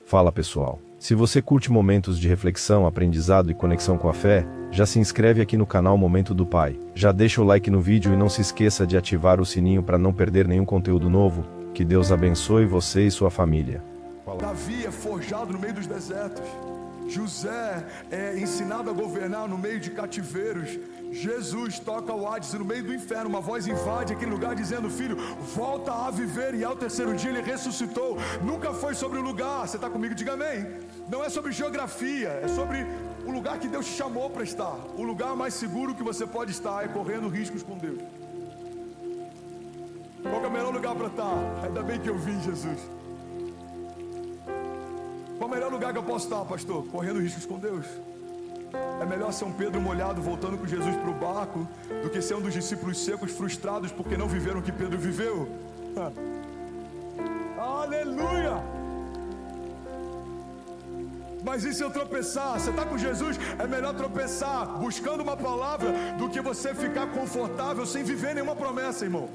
Fala pessoal, se você curte momentos de reflexão, aprendizado e conexão com a fé, já se inscreve aqui no canal Momento do Pai, já deixa o like no vídeo e não se esqueça de ativar o sininho para não perder nenhum conteúdo novo. Que Deus abençoe você e sua família. Davi é forjado no meio dos desertos, José é ensinado a governar no meio de cativeiros, Jesus toca o Hades no meio do inferno, uma voz invade aquele lugar dizendo: filho, volta a viver, e ao terceiro dia ele ressuscitou. Nunca foi sobre o lugar, você está comigo? Diga amém. Não é sobre geografia, é sobre o lugar que Deus te chamou para estar. O lugar mais seguro que você pode estar é correndo riscos com Deus. Qual é o melhor lugar para estar? Ainda bem que eu vim, Jesus. Qual é o melhor lugar que eu posso estar, pastor? Correndo riscos com Deus. É melhor ser um Pedro molhado voltando com Jesus para o barco do que ser um dos discípulos secos frustrados porque não viveram o que Pedro viveu. Aleluia! Mas e se eu tropeçar? Você está com Jesus? É melhor tropeçar buscando uma palavra do que você ficar confortável sem viver nenhuma promessa, irmão.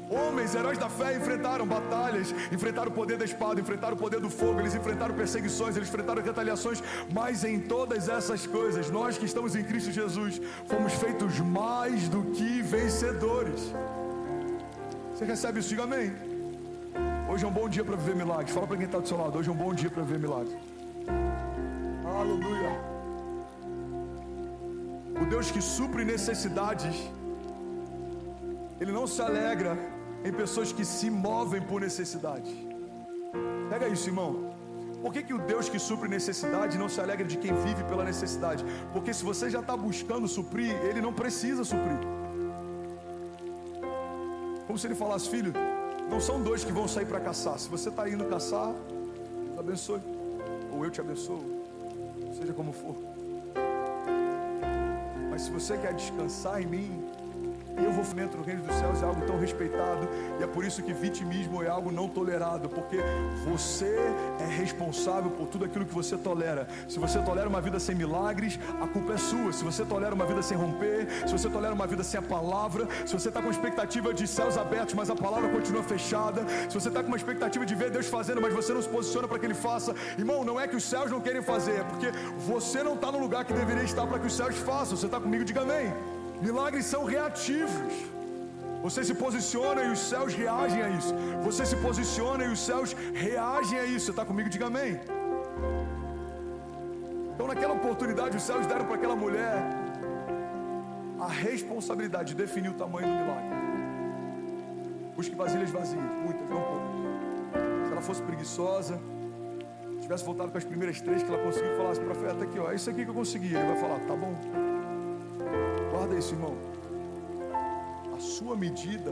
Homens, heróis da fé, enfrentaram batalhas, enfrentaram o poder da espada, enfrentaram o poder do fogo, eles enfrentaram perseguições, eles enfrentaram retaliações, mas em todas essas coisas, nós que estamos em Cristo Jesus, fomos feitos mais do que vencedores. Você recebe isso? Diga amém. Hoje é um bom dia para viver milagres. Fala para quem está do seu lado, hoje é um bom dia para viver milagres. Aleluia. O Deus que supre necessidades, Ele não se alegra em pessoas que se movem por necessidade. Pega isso, irmão. Por que o Deus que supre necessidade não se alegra de quem vive pela necessidade? Porque se você já está buscando suprir, Ele não precisa suprir. Como se Ele falasse: filho, não são dois que vão sair para caçar. Se você está indo caçar, Deus abençoe, ou eu te abençoo, seja como for. Mas se você quer descansar em mim, eu vou dentro do reino dos céus, é algo tão respeitado, e é por isso que vitimismo é algo não tolerado, porque você é responsável por tudo aquilo que você tolera. Se você tolera uma vida sem milagres, a culpa é sua. Se você tolera uma vida sem romper, se você tolera uma vida sem a palavra, se você está com expectativa de céus abertos, mas a palavra continua fechada, se você está com uma expectativa de ver Deus fazendo, mas você não se posiciona para que Ele faça, irmão, não é que os céus não querem fazer, é porque você não está no lugar que deveria estar para que os céus façam. Você está comigo? Diga amém. Milagres são reativos. Você se posiciona e os céus reagem a isso. Você se posiciona e os céus reagem a isso. Você está comigo? Diga amém. Então naquela oportunidade os céus deram para aquela mulher a responsabilidade de definir o tamanho do milagre. Busque vasilhas vazias, muitas, não poucas. Se ela fosse preguiçosa, tivesse voltado com as primeiras 3 que ela conseguiu, falasse: profeta, aqui ó, é isso aqui que eu consegui. Ele vai falar: tá bom. Guarda isso, irmão. A sua medida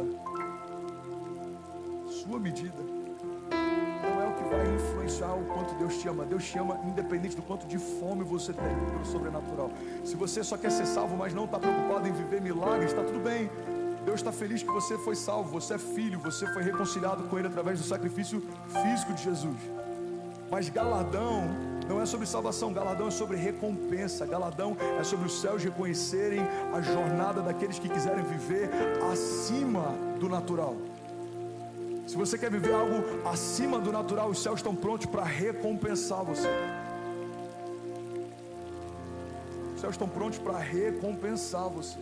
não é o que vai influenciar o quanto Deus te ama. Deus te ama independente do quanto de fome você tem pelo sobrenatural. Se você só quer ser salvo, mas não está preocupado em viver milagres, está tudo bem. Deus está feliz que você foi salvo, você é filho, você foi reconciliado com Ele através do sacrifício físico de Jesus. Mas galardão não é sobre salvação, galardão é sobre recompensa. Galardão é sobre os céus reconhecerem a jornada daqueles que quiserem viver acima do natural. Se você quer viver algo acima do natural, os céus estão prontos para recompensar você. Os céus estão prontos para recompensar você.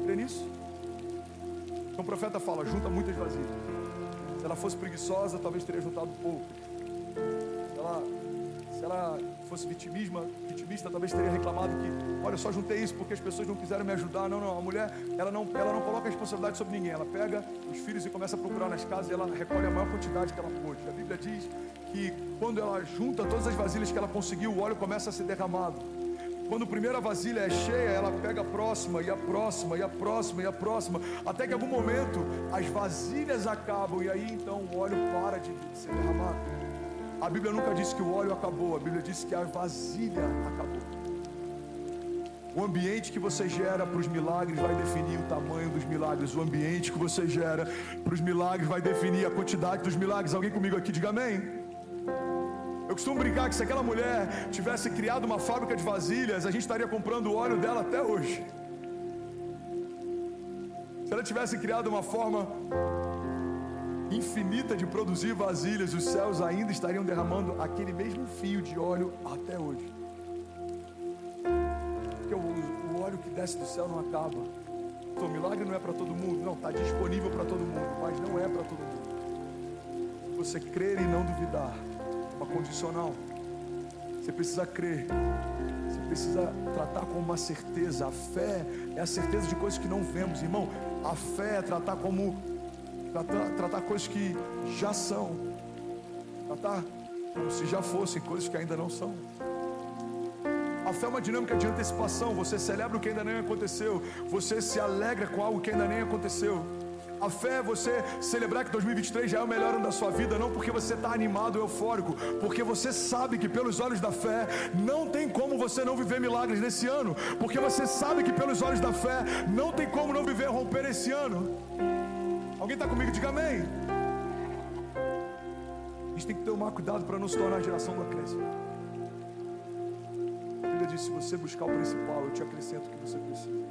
Crê nisso? Então o profeta fala: junta muitas vasilhas. Se ela fosse preguiçosa, talvez teria juntado pouco. Se ela fosse vitimista, talvez teria reclamado que: olha, eu só juntei isso porque as pessoas não quiseram me ajudar. Não, a mulher, ela não coloca a responsabilidade sobre ninguém. Ela pega os filhos e começa a procurar nas casas, e ela recolhe a maior quantidade que ela pôde. A Bíblia diz que quando ela junta todas as vasilhas que ela conseguiu, o óleo começa a ser derramado. Quando a primeira vasilha é cheia, ela pega a próxima, e a próxima, e a próxima, e a próxima, até que em algum momento as vasilhas acabam, e aí então o óleo para de ser derramado. A Bíblia nunca disse que o óleo acabou, a Bíblia disse que a vasilha acabou. O ambiente que você gera para os milagres vai definir o tamanho dos milagres. O ambiente que você gera para os milagres vai definir a quantidade dos milagres. Alguém comigo aqui? Diga amém. Eu costumo brincar que se aquela mulher tivesse criado uma fábrica de vasilhas, a gente estaria comprando o óleo dela até hoje. Se ela tivesse criado uma forma infinita de produzir vasilhas, os céus ainda estariam derramando aquele mesmo fio de óleo até hoje. Porque o óleo que desce do céu não acaba. Então, o milagre não é para todo mundo, não, está disponível para todo mundo, mas não é para todo mundo. Você crer e não duvidar, é uma condicional. Você precisa crer, você precisa tratar como uma certeza. A fé é a certeza de coisas que não vemos, irmão. A fé é tratar coisas que já são, tratar como se já fossem coisas que ainda não são. A fé é uma dinâmica de antecipação. Você celebra o que ainda nem aconteceu, você se alegra com algo que ainda nem aconteceu. A fé é você celebrar que 2023 já é o melhor ano da sua vida, não porque você está animado, eufórico, porque você sabe que pelos olhos da fé não tem como você não viver milagres nesse ano, porque você sabe que pelos olhos da fé não tem como não viver romper esse ano. Alguém está comigo? Diga amém. A gente tem que tomar cuidado para não se tornar a geração do acréscimo. A Bíblia diz: se você buscar o principal, eu te acrescento o que você precisa.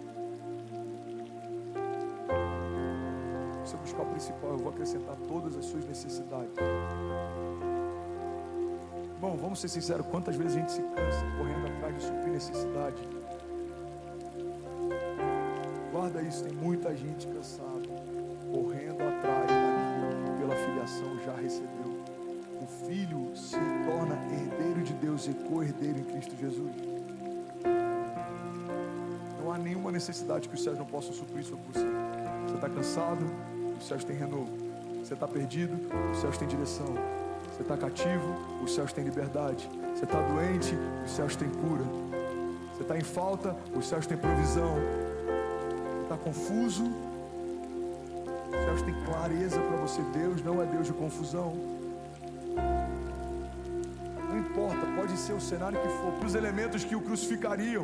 Se você buscar o principal, eu vou acrescentar todas as suas necessidades. Bom, vamos ser sinceros, quantas vezes a gente se cansa correndo atrás de suprir necessidade? Guarda isso, tem muita gente cansada, correndo atrás daquilo que pela filiação já recebeu. O filho se torna herdeiro de Deus e co-herdeiro em Cristo Jesus. Não há nenhuma necessidade que os céus não possam suprir sobre você. Você está cansado? Os céus têm renovo. Você está perdido? Os céus têm direção. Você está cativo? Os céus têm liberdade. Você está doente? Os céus têm cura. Você está em falta? Os céus têm provisão. Você está confuso? Os céus têm clareza para você. Deus não é Deus de confusão. Não importa, pode ser o cenário que for, os elementos que o crucificariam.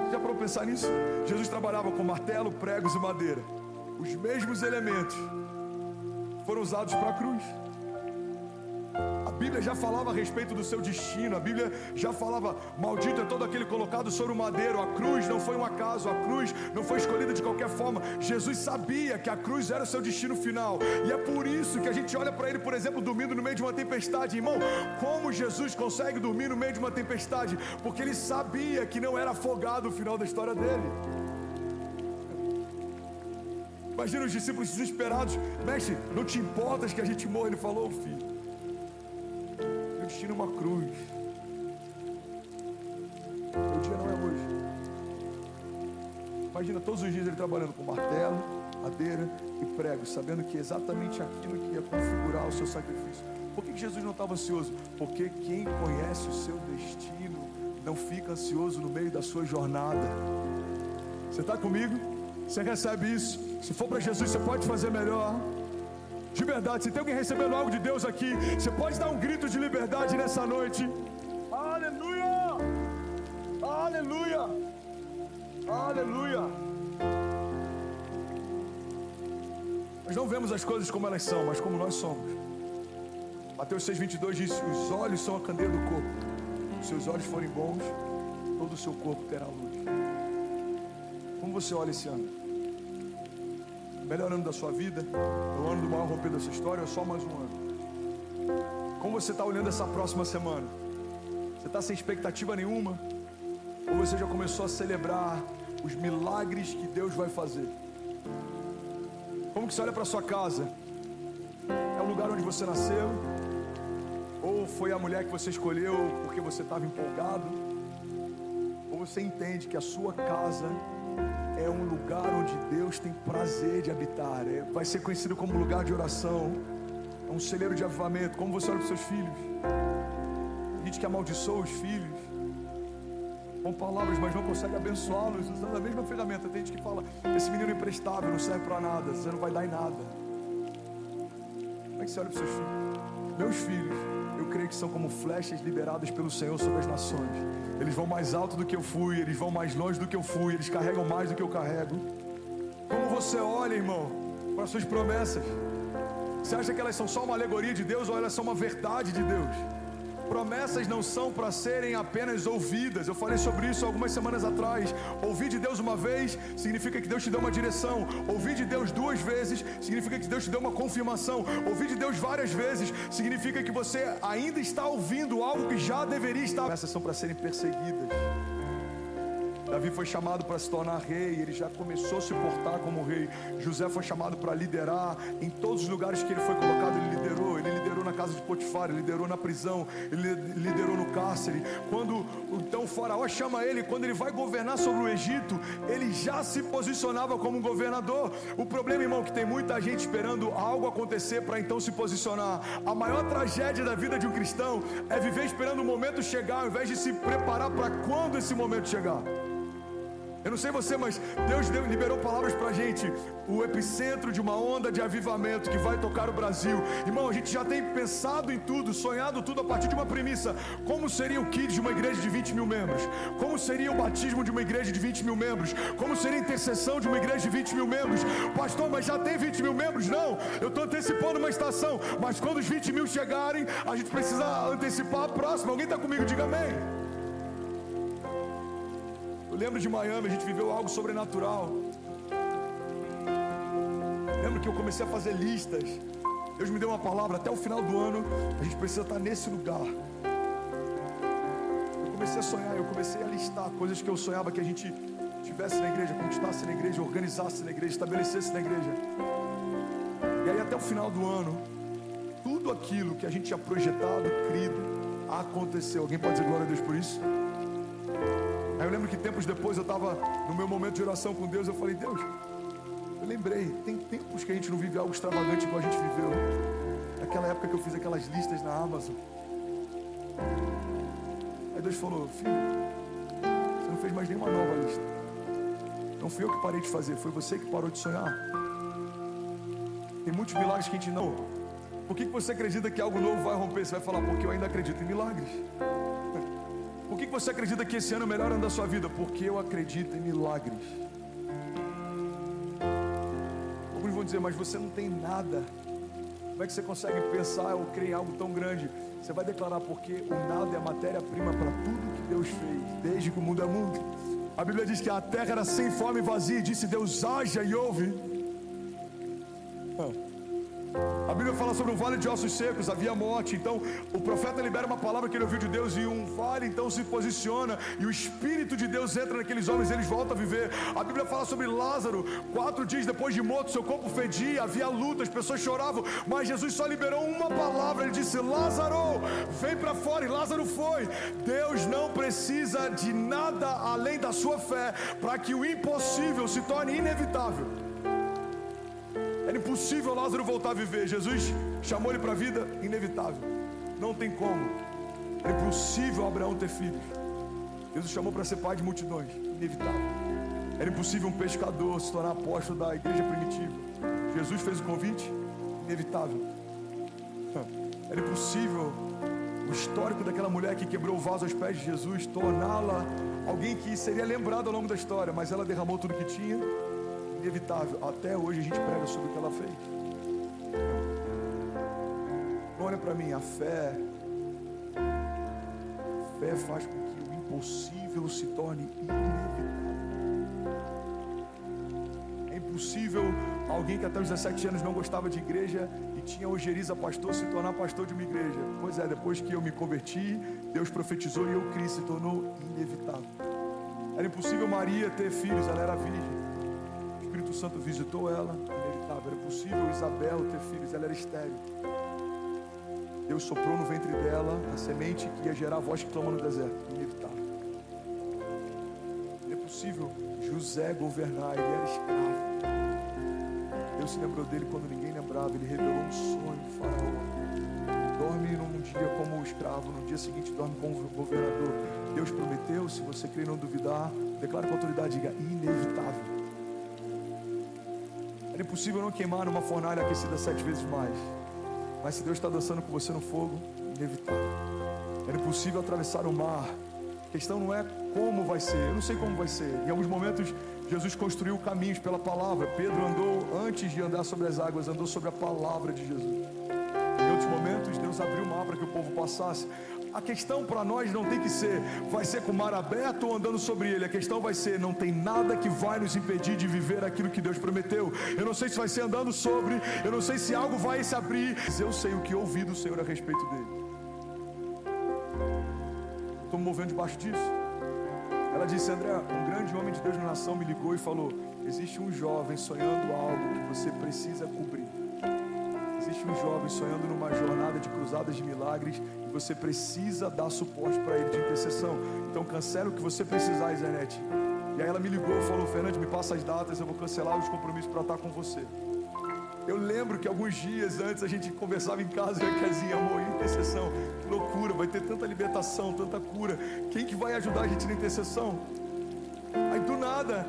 Já para pensar nisso? Jesus trabalhava com martelo, pregos e madeira. Os mesmos elementos foram usados para a cruz. A Bíblia já falava a respeito do seu destino. A Bíblia já falava: maldito é todo aquele colocado sobre o madeiro. A cruz não foi um acaso, a cruz não foi escolhida de qualquer forma. Jesus sabia que a cruz era o seu destino final. E é por isso que a gente olha para ele, por exemplo, dormindo no meio de uma tempestade. Irmão, como Jesus consegue dormir no meio de uma tempestade? Porque ele sabia que não era afogado o final da história dele. Imagina os discípulos desesperados: mestre, não te importas que a gente morra? Ele falou: filho, meu destino é uma cruz. Meu dia não é hoje. Imagina todos os dias ele trabalhando com martelo, madeira e prego, sabendo que é exatamente aquilo que ia configurar o seu sacrifício. Por que Jesus não estava ansioso? Porque quem conhece o seu destino não fica ansioso no meio da sua jornada. Você está comigo? Você recebe isso? Se for para Jesus, você pode fazer melhor. De verdade, se tem alguém recebendo algo de Deus aqui, você pode dar um grito de liberdade nessa noite. Aleluia! Aleluia! Aleluia! Nós não vemos as coisas como elas são, mas como nós somos. Mateus 6,22 diz: os olhos são a candeia do corpo. Se os seus olhos forem bons, todo o seu corpo terá luz. Como você olha esse ano? Melhor ano da sua vida? É o ano do maior romper da sua história? Ou é só mais um ano? Como você está olhando essa próxima semana? Você está sem expectativa nenhuma? Ou você já começou a celebrar os milagres que Deus vai fazer? Como que você olha para sua casa? É o lugar onde você nasceu? Ou foi a mulher que você escolheu porque você estava empolgado? Ou você entende que a sua casa é um lugar onde Deus tem prazer de habitar? Vai ser conhecido como lugar de oração. É um celeiro de avivamento. Como você olha para os seus filhos? Tem gente que amaldiçoa os filhos com palavras, mas não consegue abençoá-los usando a mesma ferramenta. Tem gente que fala: esse menino é imprestável, não serve para nada, você não vai dar em nada. Como é que você olha para os seus filhos? Meus filhos, eu creio que são como flechas liberadas pelo Senhor sobre as nações. Eles vão mais alto do que eu fui, eles vão mais longe do que eu fui, eles carregam mais do que eu carrego. Como você olha, irmão, para as suas promessas? Você acha que elas são só uma alegoria de Deus ou elas são uma verdade de Deus? Promessas não são para serem apenas ouvidas. Eu falei sobre isso algumas semanas atrás. Ouvir de Deus uma vez significa que Deus te deu uma direção. Ouvir de Deus 2 vezes significa que Deus te deu uma confirmação. Ouvir de Deus várias vezes significa que você ainda está ouvindo algo que já deveria estar. Promessas são para serem perseguidas. Davi foi chamado para se tornar rei, ele já começou a se portar como rei. José foi chamado para liderar, em todos os lugares que ele foi colocado, ele liderou na casa de Potifar, ele liderou na prisão, ele liderou no cárcere. Quando então o faraó chama ele, quando ele vai governar sobre o Egito, ele já se posicionava como um governador. O problema, irmão, é que tem muita gente esperando algo acontecer para então se posicionar. A maior tragédia da vida de um cristão é viver esperando o momento chegar, ao invés de se preparar para quando esse momento chegar. Eu não sei você, mas Deus liberou palavras pra gente. O epicentro de uma onda de avivamento que vai tocar o Brasil. Irmão, a gente já tem pensado em tudo, sonhado tudo a partir de uma premissa. Como seria o kids de uma igreja de 20 mil membros? Como seria o batismo de uma igreja de 20 mil membros? Como seria a intercessão de uma igreja de 20 mil membros? Pastor, mas já tem 20 mil membros? Não, eu estou antecipando uma estação. Mas quando os 20 mil chegarem, a gente precisa antecipar a próxima. Alguém está comigo? Diga amém. Lembro de Miami, a gente viveu algo sobrenatural. Lembro que eu comecei a fazer listas. Deus me deu uma palavra, até o final do ano a gente precisa estar nesse lugar. Eu comecei a sonhar, eu comecei a listar coisas que eu sonhava que a gente tivesse na igreja, conquistasse na igreja, organizasse na igreja, estabelecesse na igreja. E aí até o final do ano, tudo aquilo que a gente tinha projetado, crido, aconteceu. Alguém pode dizer glória a Deus por isso? Aí eu lembro que tempos depois eu estava no meu momento de oração com Deus. Eu falei, Deus, eu lembrei, tem tempos que a gente não vive algo extravagante igual a gente viveu. Naquela época que eu fiz aquelas listas na Amazon. Aí Deus falou, filho, você não fez mais nenhuma nova lista. Não fui eu que parei de fazer, foi você que parou de sonhar. Tem muitos milagres que a gente não. Por que você acredita que algo novo vai romper? Você vai falar, porque eu ainda acredito em milagres. Por que você acredita que esse ano é o melhor ano da sua vida? Porque eu acredito em milagres. Alguns vão dizer, mas você não tem nada. Como é que você consegue pensar ou crer em algo tão grande? Você vai declarar, porque o nada é matéria-prima para tudo que Deus fez, desde que o mundo é mundo. A Bíblia diz que a terra era sem forma e vazia, e disse Deus, haja e houve. A Bíblia fala sobre um vale de ossos secos, havia morte. Então o profeta libera uma palavra que ele ouviu de Deus, e um vale então se posiciona, e o Espírito de Deus entra naqueles homens, e eles voltam a viver. A Bíblia fala sobre Lázaro, 4 dias depois de morto, seu corpo fedia, havia luta, as pessoas choravam, mas Jesus só liberou uma palavra, ele disse, Lázaro, vem para fora, e Lázaro foi. Deus não precisa de nada além da sua fé, para que o impossível se torne inevitável. Era impossível Lázaro voltar a viver. Jesus chamou ele para a vida, inevitável. Não tem como. Era impossível Abraão ter filhos. Jesus chamou para ser pai de multidões, inevitável. Era impossível um pescador se tornar apóstolo da igreja primitiva. Jesus fez o convite, inevitável. Era impossível o histórico daquela mulher que quebrou o vaso aos pés de Jesus, torná-la alguém que seria lembrado ao longo da história, mas ela derramou tudo que tinha. Inevitável. Até hoje a gente prega sobre o que ela fez. Olha para mim, a fé faz com que o impossível se torne inevitável. É impossível alguém que até os 17 anos não gostava de igreja e tinha ojeriza pastor se tornar pastor de uma igreja. Pois é, depois que eu me converti, Deus profetizou e eu criei, se tornou inevitável. Era impossível Maria ter filhos, ela era virgem. O Espírito Santo visitou ela, inevitável. Era possível Isabel ter filhos, ela era estéril. Deus soprou no ventre dela a semente que ia gerar a voz que clama no deserto, inevitável. É possível José governar, ele era escravo. Deus se lembrou dele quando ninguém lembrava, ele revelou um sonho do faraó. Dorme num dia como escravo, no dia seguinte dorme como governador. Deus prometeu, se você crer e não duvidar, declara com autoridade, diga, inevitável. Era impossível não queimar numa fornalha aquecida 7 vezes mais. Mas se Deus está dançando com você no fogo, inevitável. Era impossível atravessar o mar. A questão não é como vai ser, eu não sei como vai ser. Em alguns momentos, Jesus construiu caminhos pela palavra. Pedro andou, antes de andar sobre as águas, andou sobre a palavra de Jesus. Em outros momentos, Deus abriu o mar para que o povo passasse. A questão para nós não tem que ser, vai ser com o mar aberto ou andando sobre ele. A questão vai ser, não tem nada que vai nos impedir de viver aquilo que Deus prometeu. Eu não sei se vai ser andando sobre, eu não sei se algo vai se abrir, mas eu sei o que ouvi do Senhor a respeito dele. Estou me movendo debaixo disso. Ela disse: André, um grande homem de Deus na nação me ligou e falou: existe um jovem sonhando algo que você precisa cobrir. Existe um jovem sonhando numa jornada de cruzadas de milagres e você precisa dar suporte para ele de intercessão. Então cancela o que você precisar, Isanete. E aí ela me ligou e falou: Fernandes, me passa as datas, eu vou cancelar os compromissos para estar com você. Eu lembro que alguns dias antes a gente conversava em casa, eu e a Kezinha, amor, intercessão, que loucura, vai ter tanta libertação, tanta cura. Quem que vai ajudar a gente na intercessão? Aí do nada,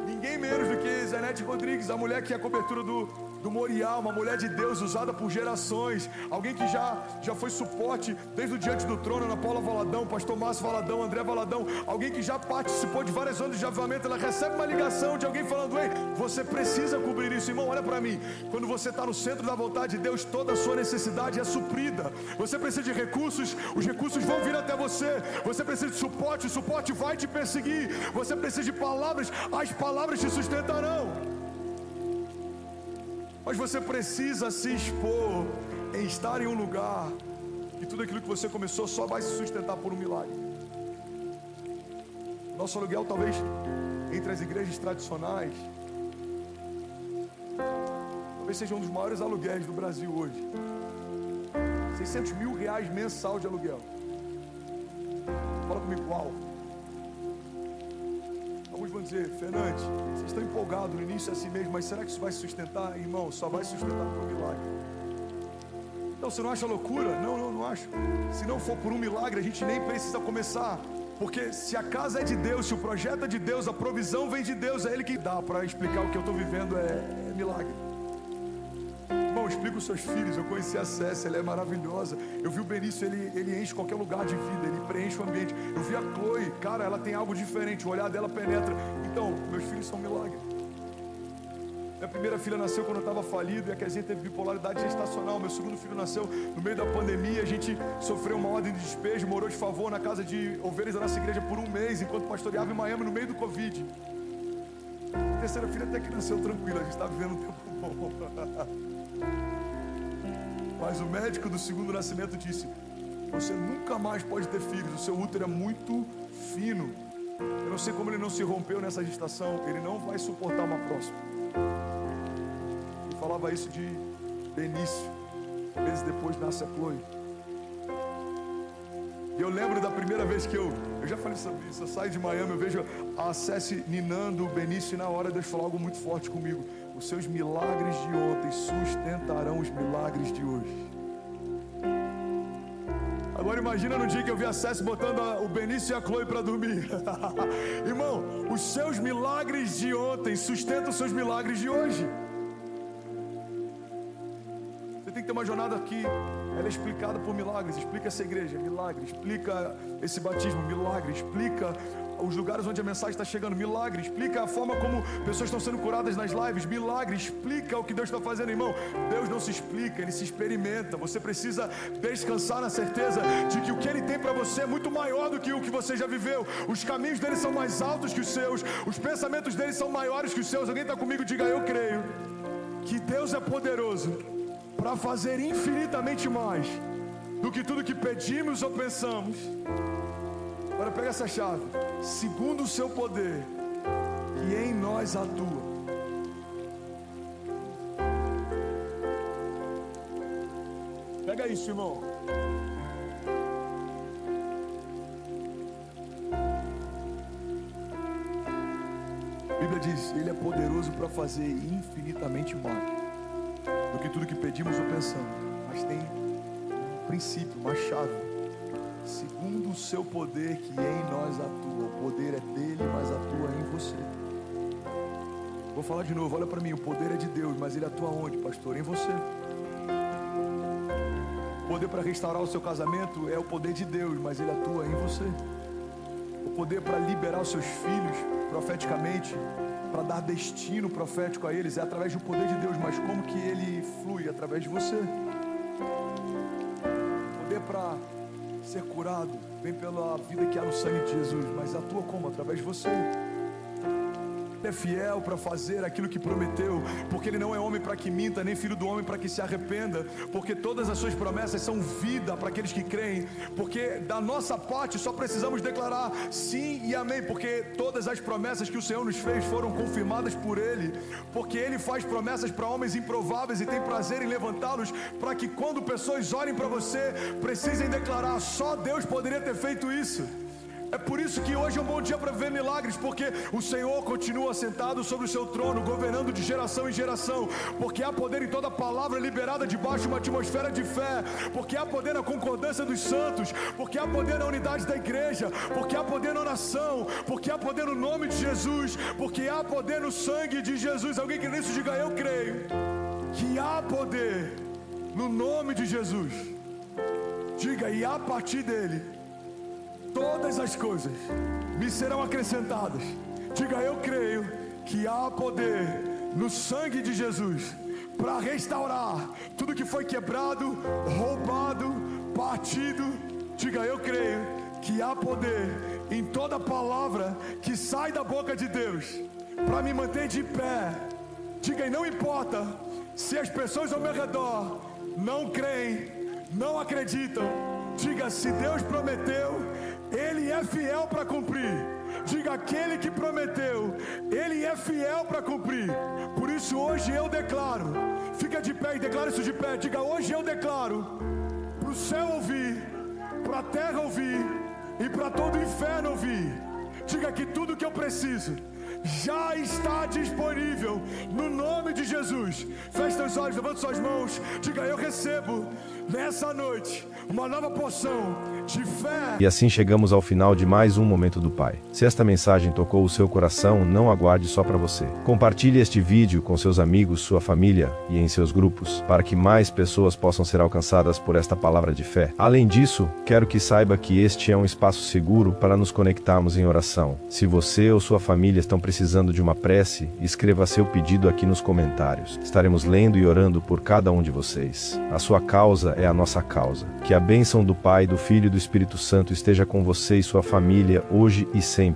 ninguém menos do que Zanete Rodrigues, a mulher que é a cobertura do Moriá, uma mulher de Deus usada por gerações, alguém que já foi suporte desde o Diante do Trono, Ana Paula Valadão, Pastor Márcio Valadão, André Valadão, alguém que já participou de várias ondas de avivamento. Ela recebe uma ligação de alguém falando: ei, você precisa cobrir isso. Irmão, olha para mim, quando você está no centro da vontade de Deus, toda a sua necessidade é suprida. Você precisa de recursos, os recursos vão vir até você. Você precisa de suporte, o suporte vai te perseguir. Você precisa de palavras, as palavras te sustentarão. Mas você precisa se expor em estar em um lugar que tudo aquilo que você começou só vai se sustentar por um milagre. Nosso aluguel, talvez, entre as igrejas tradicionais, talvez seja um dos maiores aluguéis do Brasil hoje. 600 mil reais mensal de aluguel. Fala comigo, qual? Alguns vão dizer: Fernandes, vocês estão empolgados, no início é assim mesmo, mas será que isso vai se sustentar? Irmão, só vai se sustentar por um milagre. Então você não acha loucura? Não acho. Se não for por um milagre, a gente nem precisa começar. Porque se a casa é de Deus, se o projeto é de Deus, a provisão vem de Deus, é Ele que dá. Para explicar o que eu estou vivendo é milagre. Irmão, explica os seus filhos. Eu conheci a Cécia, ela é maravilhosa. Eu vi o Benício, ele enche qualquer lugar de vida, ele preenche o ambiente. Eu vi a Chloe, cara, ela tem algo diferente, o olhar dela penetra. Então, meus filhos são milagres. Minha primeira filha nasceu quando eu estava falido e a Kezinha teve bipolaridade gestacional. Meu segundo filho nasceu no meio da pandemia. A gente sofreu uma ordem de despejo, morou de favor na casa de ovelhas da nossa igreja por um mês, enquanto pastoreava em Miami no meio do Covid. A terceira filha até que nasceu tranquila, a gente está vivendo um tempo bom. Mas o médico do segundo nascimento disse: você nunca mais pode ter filhos, o seu útero é muito fino. Eu não sei como ele não se rompeu nessa gestação, ele não vai suportar uma próxima. Ele falava isso de Benício. Meses depois nasce a Chloe. E eu lembro da primeira vez que eu já falei sobre isso, eu saio de Miami, eu vejo a Cécia ninando o Benício e na hora Deus falou algo muito forte comigo: os seus milagres de ontem sustentarão os milagres de hoje. Agora imagina no dia que eu vi a Cécia botando o Benício e a Chloe para dormir. Irmão, os seus milagres de ontem sustentam os seus milagres de hoje. Você tem que ter uma jornada que ela é explicada por milagres. Explica essa igreja, milagre. Explica esse batismo, milagre. Explica os lugares onde a mensagem está chegando, milagre. Explica a forma como pessoas estão sendo curadas nas lives, milagre. Explica o que Deus está fazendo, irmão. Deus não se explica, Ele se experimenta. Você precisa descansar na certeza de que o que Ele tem para você é muito maior do que o que você já viveu. Os caminhos dele são mais altos que os seus, os pensamentos dele são maiores que os seus. Alguém está comigo? Diga: eu creio que Deus é poderoso para fazer infinitamente mais do que tudo que pedimos ou pensamos. Agora pega essa chave: segundo o seu poder que em nós atua. Pega isso, irmão. A Bíblia diz: Ele é poderoso para fazer infinitamente mais do que tudo que pedimos ou pensamos. Mas tem um princípio, uma chave: segundo o seu poder que em nós atua. O poder é dele, mas atua em você. Vou falar de novo, olha para mim: o poder é de Deus, mas ele atua onde, pastor? Em você. O poder para restaurar o seu casamento é o poder de Deus, mas ele atua em você. O poder para liberar os seus filhos profeticamente, para dar destino profético a eles, é através do poder de Deus, mas como que ele flui? Através de você. O poder para Ser curado vem pela vida que há no sangue de Jesus, mas atua como? Através de você. Ele é fiel para fazer aquilo que prometeu, porque Ele não é homem para que minta, nem filho do homem para que se arrependa, porque todas as suas promessas são vida para aqueles que creem, porque da nossa parte só precisamos declarar sim e amém, porque todas as promessas que o Senhor nos fez foram confirmadas por Ele, porque Ele faz promessas para homens improváveis e tem prazer em levantá-los, para que quando pessoas olhem para você, precisem declarar, só Deus poderia ter feito isso. É por isso que hoje é um bom dia para ver milagres, porque o Senhor continua sentado sobre o seu trono, governando de geração em geração, porque há poder em toda palavra liberada debaixo de uma atmosfera de fé, porque há poder na concordância dos santos, porque há poder na unidade da igreja, porque há poder na oração, porque há poder no nome de Jesus, porque há poder no sangue de Jesus. Alguém que nisso diga, eu creio que há poder no nome de Jesus. Diga, e a partir dele todas as coisas me serão acrescentadas. Diga, eu creio que há poder no sangue de Jesus para restaurar tudo que foi quebrado, roubado, partido. Diga, eu creio que há poder em toda palavra que sai da boca de Deus para me manter de pé. Diga, e não importa se as pessoas ao meu redor não creem, não acreditam. Diga, se Deus prometeu, Ele é fiel para cumprir. Diga, aquele que prometeu, Ele é fiel para cumprir. Por isso hoje eu declaro, fica de pé e declara isso de pé. Diga, hoje eu declaro para o céu ouvir, para a terra ouvir e para todo o inferno ouvir. Diga que tudo que eu preciso já está disponível no nome de Jesus. Feche seus olhos, levante suas mãos. Diga, eu recebo nessa noite uma nova porção de fé. E assim chegamos ao final de mais um Momento do Pai. Se esta mensagem tocou o seu coração, não aguarde só para você. Compartilhe este vídeo com seus amigos, sua família e em seus grupos, para que mais pessoas possam ser alcançadas por esta palavra de fé. Além disso, quero que saiba que este é um espaço seguro para nos conectarmos em oração. Se você ou sua família estão precisando de uma prece, escreva seu pedido aqui nos comentários. Estaremos lendo e orando por cada um de vocês. A sua causa é a nossa causa. Que a bênção do Pai, do Filho e do Espírito Santo esteja com você e sua família hoje e sempre.